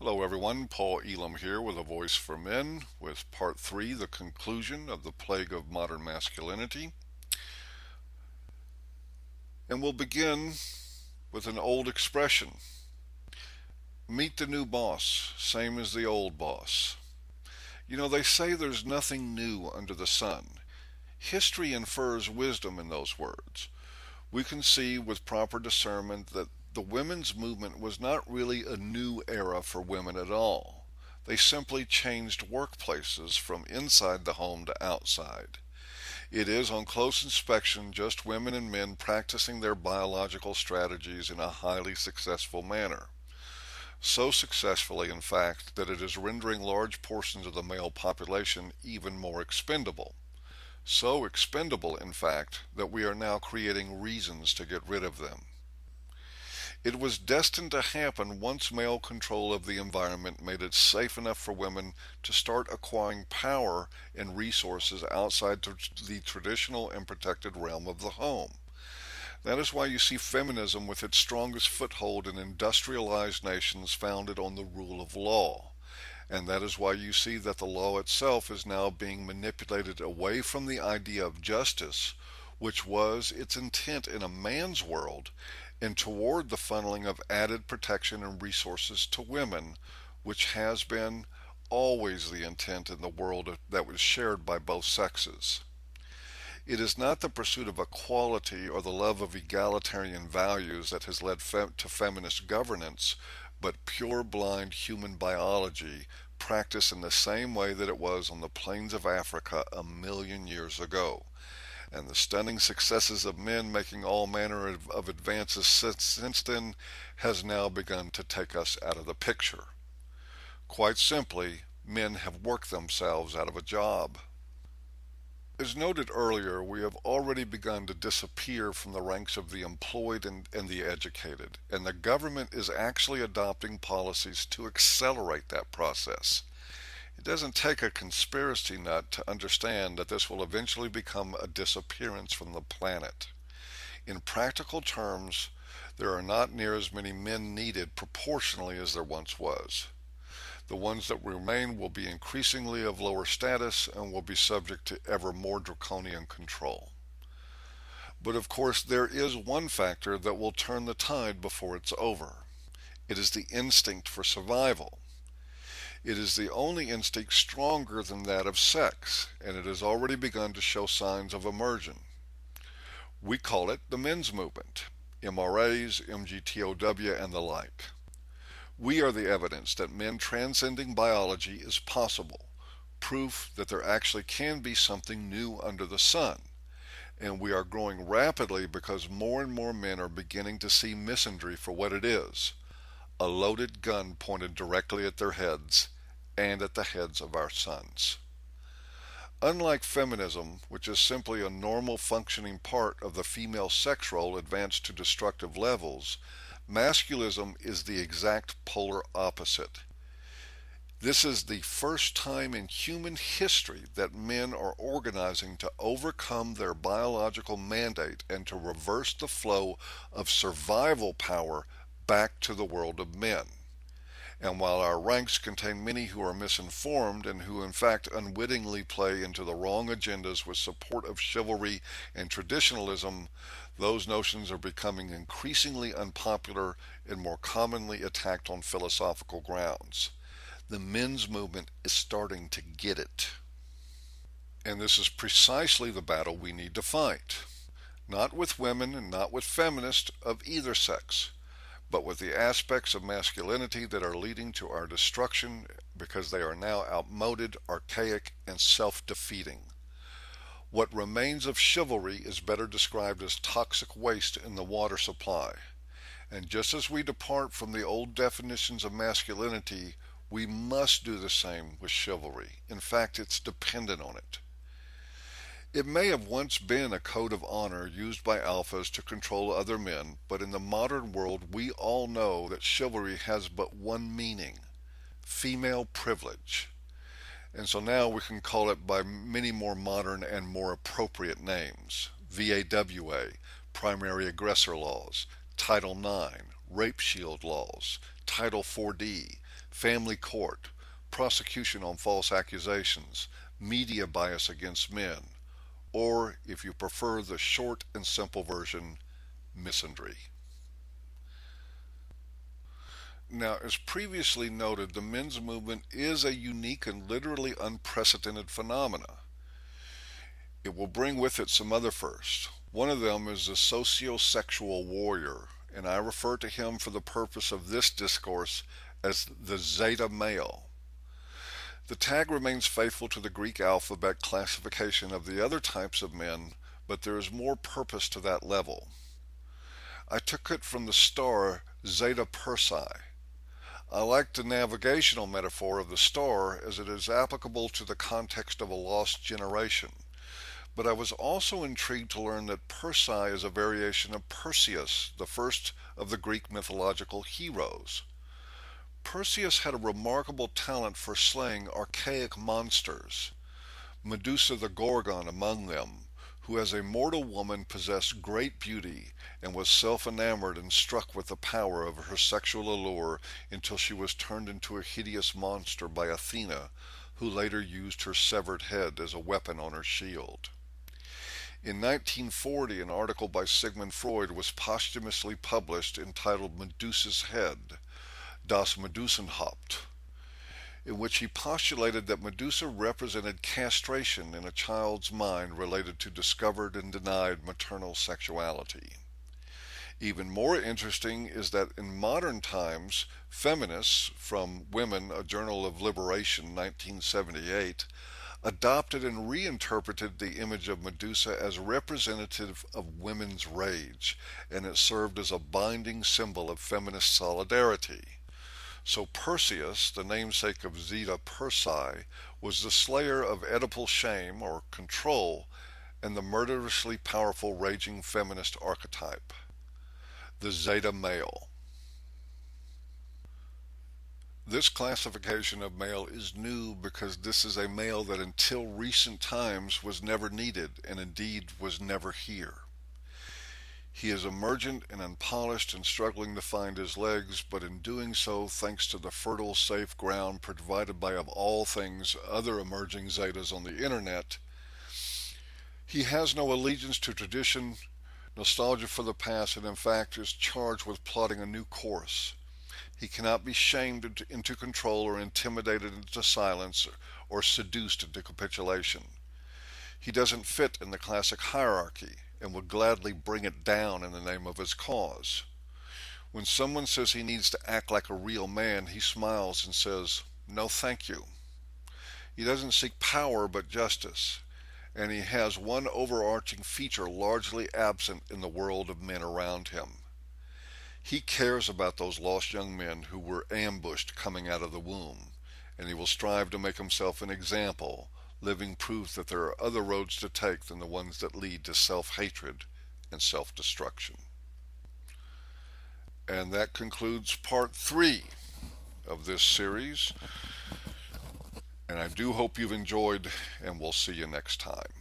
Hello, everyone. Paul Elam here with A Voice for Men with Part 3, the conclusion of the plague of modern masculinity. And we'll begin with an old expression: meet the new boss, same as the old boss. You know, they say there's nothing new under the sun. History infers wisdom in those words. We can see with proper discernment that the women's movement was not really a new era for women at all. They simply changed workplaces from inside the home to outside. It is, on close inspection, just women and men practicing their biological strategies in a highly successful manner. So successfully, in fact, that it is rendering large portions of the male population even more expendable. So expendable, in fact, that we are now creating reasons to get rid of them. It was destined to happen once male control of the environment made it safe enough for women to start acquiring power and resources outside the traditional and protected realm of the home. That is why you see feminism with its strongest foothold in industrialized nations founded on the rule of law. And that is why you see that the law itself is now being manipulated away from the idea of justice, which was its intent in a man's world, and toward the funneling of added protection and resources to women, which has been always the intent in the world that was shared by both sexes. It is not the pursuit of equality or the love of egalitarian values that has led to feminist governance, but pure blind human biology practiced in the same way that it was on the plains of Africa a million years ago. And the stunning successes of men making all manner of advances since then has now begun to take us out of the picture. Quite simply, men have worked themselves out of a job. As noted earlier, we have already begun to disappear from the ranks of the employed and the educated, and the government is actually adopting policies to accelerate that process. It doesn't take a conspiracy nut to understand that this will eventually become a disappearance from the planet. In practical terms, there are not near as many men needed proportionally as there once was. The ones that remain will be increasingly of lower status and will be subject to ever more draconian control. But of course, there is one factor that will turn the tide before it's over. It is the instinct for survival. It is the only instinct stronger than that of sex, and it has already begun to show signs of emerging. We call it the men's movement, MRAs, MGTOW, and the like. We are the evidence that men transcending biology is possible, proof that there actually can be something new under the sun. And we are growing rapidly because more and more men are beginning to see misandry for what it is: a loaded gun pointed directly at their heads and at the heads of our sons. Unlike feminism, which is simply a normal functioning part of the female sex role advanced to destructive levels, masculism is the exact polar opposite. This is the first time in human history that men are organizing to overcome their biological mandate and to reverse the flow of survival power back to the world of men. And while our ranks contain many who are misinformed and who in fact unwittingly play into the wrong agendas with support of chivalry and traditionalism, those notions are becoming increasingly unpopular and more commonly attacked on philosophical grounds. The men's movement is starting to get it. And this is precisely the battle we need to fight. Not with women and not with feminists of either sex, but with the aspects of masculinity that are leading to our destruction because they are now outmoded, archaic, and self-defeating. What remains of chivalry is better described as toxic waste in the water supply. And just as we depart from the old definitions of masculinity, we must do the same with chivalry. In fact, it's dependent on it. It may have once been a code of honor used by alphas to control other men, but in the modern world we all know that chivalry has but one meaning: female privilege. And so now we can call it by many more modern and more appropriate names: VAWA, primary aggressor laws; Title IX, rape shield laws; Title 4D, family court, prosecution on false accusations, media bias against men, or, if you prefer the short and simple version, misandry. Now, as previously noted, the men's movement is a unique and literally unprecedented phenomena. It will bring with it some other firsts. One of them is the socio-sexual warrior, and I refer to him for the purpose of this discourse as the Zeta male. The tag remains faithful to the Greek alphabet classification of the other types of men, but there is more purpose to that level. I took it from the star Zeta Persei. I like the navigational metaphor of the star as it is applicable to the context of a lost generation. But I was also intrigued to learn that Persei is a variation of Perseus, the first of the Greek mythological heroes. Perseus had a remarkable talent for slaying archaic monsters, Medusa the Gorgon among them, who as a mortal woman possessed great beauty and was self-enamored and struck with the power of her sexual allure until she was turned into a hideous monster by Athena, who later used her severed head as a weapon on her shield. In 1940, an article by Sigmund Freud was posthumously published entitled Medusa's Head, Das Medusenhaupt, in which he postulated that Medusa represented castration in a child's mind related to discovered and denied maternal sexuality. Even more interesting is that in modern times, feminists, from Women, a Journal of Liberation, 1978, adopted and reinterpreted the image of Medusa as representative of women's rage, and it served as a binding symbol of feminist solidarity. So Perseus, the namesake of Zeta Persei, was the slayer of Oedipal shame or control and the murderously powerful raging feminist archetype, the Zeta male. This classification of male is new because this is a male that until recent times was never needed and indeed was never here. He is emergent and unpolished and struggling to find his legs, but in doing so, thanks to the fertile, safe ground provided by, of all things, other emerging Zetas on the internet, he has no allegiance to tradition, nostalgia for the past, and in fact is charged with plotting a new course. He cannot be shamed into control or intimidated into silence or seduced into capitulation. He doesn't fit in the classic hierarchy and would gladly bring it down in the name of his cause. When someone says he needs to act like a real man, he smiles and says, "No, thank you." He doesn't seek power but justice, and he has one overarching feature largely absent in the world of men around him. He cares about those lost young men who were ambushed coming out of the womb, and he will strive to make himself an example, living proof that there are other roads to take than the ones that lead to self-hatred and self-destruction. And that concludes part 3 of this series. And I do hope you've enjoyed, and we'll see you next time.